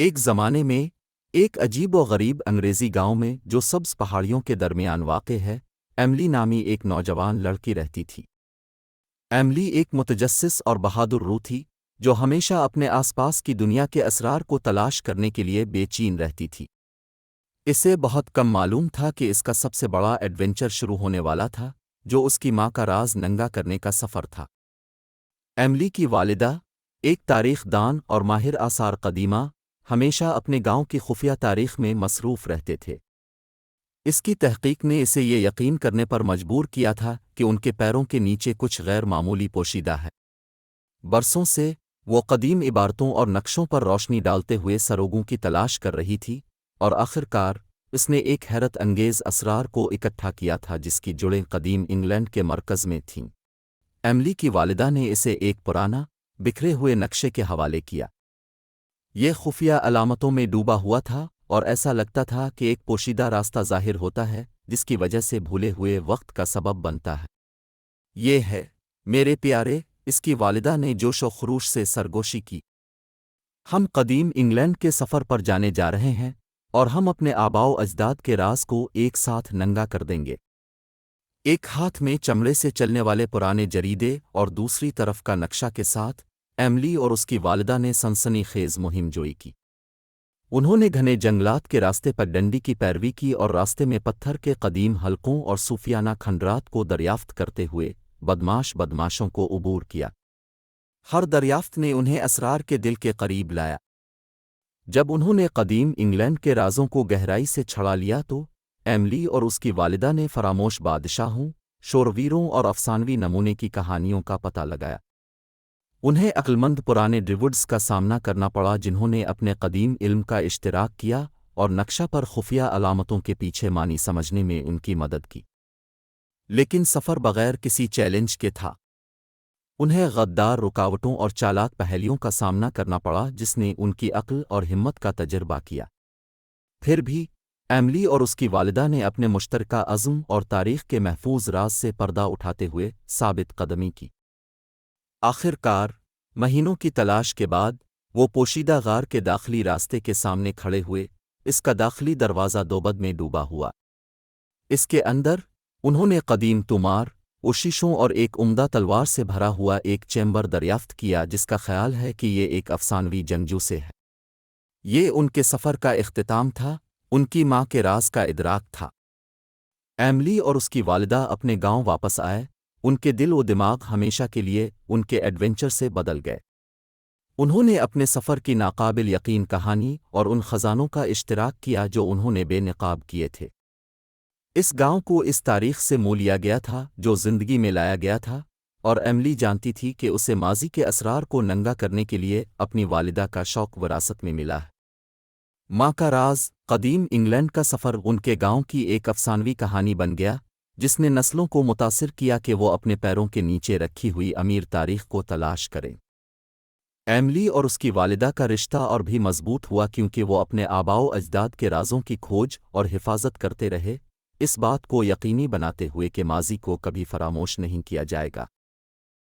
ایک زمانے میں ایک عجیب و غریب انگریزی گاؤں میں جو سبز پہاڑیوں کے درمیان واقع ہے، ایملی نامی ایک نوجوان لڑکی رہتی تھی۔ ایملی ایک متجسس اور بہادر روح تھی جو ہمیشہ اپنے آس پاس کی دنیا کے اسرار کو تلاش کرنے کے لیے بے چین رہتی تھی۔ اسے بہت کم معلوم تھا کہ اس کا سب سے بڑا ایڈونچر شروع ہونے والا تھا، جو اس کی ماں کا راز ننگا کرنے کا سفر تھا۔ ایملی کی والدہ، ایک تاریخ دان اور ماہر آثار قدیمہ، ہمیشہ اپنے گاؤں کی خفیہ تاریخ میں مصروف رہتے تھے۔ اس کی تحقیق نے اسے یہ یقین کرنے پر مجبور کیا تھا کہ ان کے پیروں کے نیچے کچھ غیر معمولی پوشیدہ ہے۔ برسوں سے وہ قدیم عبارتوں اور نقشوں پر روشنی ڈالتے ہوئے سروگوں کی تلاش کر رہی تھی، اور آخرکار اس نے ایک حیرت انگیز اسرار کو اکٹھا کیا تھا جس کی جڑیں قدیم انگلینڈ کے مرکز میں تھیں۔ ایملی کی والدہ نے اسے ایک پرانا، بکھرے ہوئے نقشے کے حوالے کیا۔ یہ خفیہ علامتوں میں ڈوبا ہوا تھا اور ایسا لگتا تھا کہ ایک پوشیدہ راستہ ظاہر ہوتا ہے جس کی وجہ سے بھولے ہوئے وقت کا سبب بنتا ہے۔ یہ ہے میرے پیارے، اس کی والدہ نے جوش و خروش سے سرگوشی کی۔ ہم قدیم انگلینڈ کے سفر پر جانے جا رہے ہیں اور ہم اپنے آباؤ اجداد کے راز کو ایک ساتھ ننگا کر دیں گے۔ ایک ہاتھ میں چمڑے سے چلنے والے پرانے جریدے اور دوسری طرف کا نقشہ کے ساتھ ایملی اور اس کی والدہ نے سنسنی خیز مہم جوئی کی۔ انہوں نے گھنے جنگلات کے راستے پر ڈنڈی کی پیروی کی اور راستے میں پتھر کے قدیم حلقوں اور صوفیانہ کھنڈرات کو دریافت کرتے ہوئے بدماشوں کو عبور کیا۔ ہر دریافت نے انہیں اسرار کے دل کے قریب لایا۔ جب انہوں نے قدیم انگلینڈ کے رازوں کو گہرائی سے چھڑا لیا تو ایملی اور اس کی والدہ نے فراموش بادشاہوں، شورویروں اور افسانوی نمونے کی کہانیوں کا پتہ لگایا۔ انہیں عقلمند پرانے ڈیوڈز کا سامنا کرنا پڑا جنہوں نے اپنے قدیم علم کا اشتراک کیا اور نقشہ پر خفیہ علامتوں کے پیچھے معنی سمجھنے میں ان کی مدد کی۔ لیکن سفر بغیر کسی چیلنج کے تھا۔ انہیں غدار رکاوٹوں اور چالاک پہیلیوں کا سامنا کرنا پڑا جس نے ان کی عقل اور ہمت کا تجربہ کیا۔ پھر بھی ایملی اور اس کی والدہ نے اپنے مشترکہ عزم اور تاریخ کے محفوظ راز سے پردہ اٹھاتے ہوئے ثابت قدمی کی۔ آخرکار مہینوں کی تلاش کے بعد وہ پوشیدہ غار کے داخلی راستے کے سامنے کھڑے ہوئے۔ اس کا داخلی دروازہ دوبد میں ڈوبا ہوا۔ اس کے اندر انہوں نے قدیم تومار، اوشیشوں اور ایک عمدہ تلوار سے بھرا ہوا ایک چیمبر دریافت کیا جس کا خیال ہے کہ یہ ایک افسانوی جنگجو سے ہے۔ یہ ان کے سفر کا اختتام تھا، ان کی ماں کے راز کا ادراک تھا۔ ایملی اور اس کی والدہ اپنے گاؤں واپس آئے۔ ان کے دل و دماغ ہمیشہ کے لیے ان کے ایڈونچر سے بدل گئے۔ انہوں نے اپنے سفر کی ناقابل یقین کہانی اور ان خزانوں کا اشتراک کیا جو انہوں نے بے نقاب کیے تھے۔ اس گاؤں کو اس تاریخ سے مول لیا گیا تھا جو زندگی میں لایا گیا تھا، اور ایملی جانتی تھی کہ اسے ماضی کے اسرار کو ننگا کرنے کے لیے اپنی والدہ کا شوق وراثت میں ملا ہے۔ ماں کا راز، قدیم انگلینڈ کا سفر ان کے گاؤں کی ایک افسانوی کہانی بن گیا جس نے نسلوں کو متاثر کیا کہ وہ اپنے پیروں کے نیچے رکھی ہوئی امیر تاریخ کو تلاش کریں۔ ایملی اور اس کی والدہ کا رشتہ اور بھی مضبوط ہوا کیونکہ وہ اپنے آباؤ اجداد کے رازوں کی کھوج اور حفاظت کرتے رہے، اس بات کو یقینی بناتے ہوئے کہ ماضی کو کبھی فراموش نہیں کیا جائے گا۔